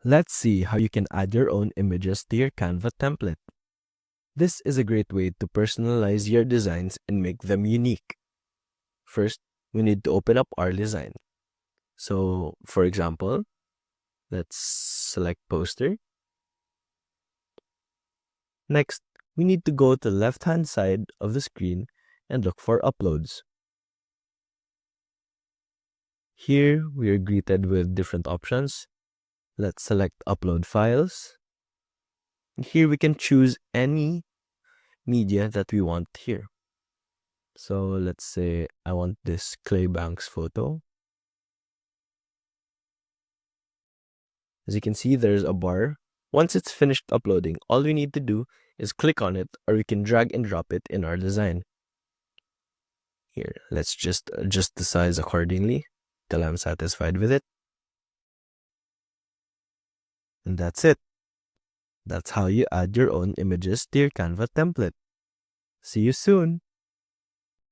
Let's see how you can add your own images to your Canva template. This is a great way to personalize your designs and make them unique. First, we need to open up our design. So, for example, let's select poster. Next, we need to go to the left-hand side of the screen and look for uploads. Here, we are greeted with different options. Let's select upload files. Here we can choose any media that we want here. So let's say I want this Clay Banks photo. As you can see, there's a bar. Once it's finished uploading, all we need to do is click on it, or we can drag and drop it in our design. Here, let's just adjust the size accordingly till I'm satisfied with it. And that's it. That's how you add your own images to your Canva template. See you soon!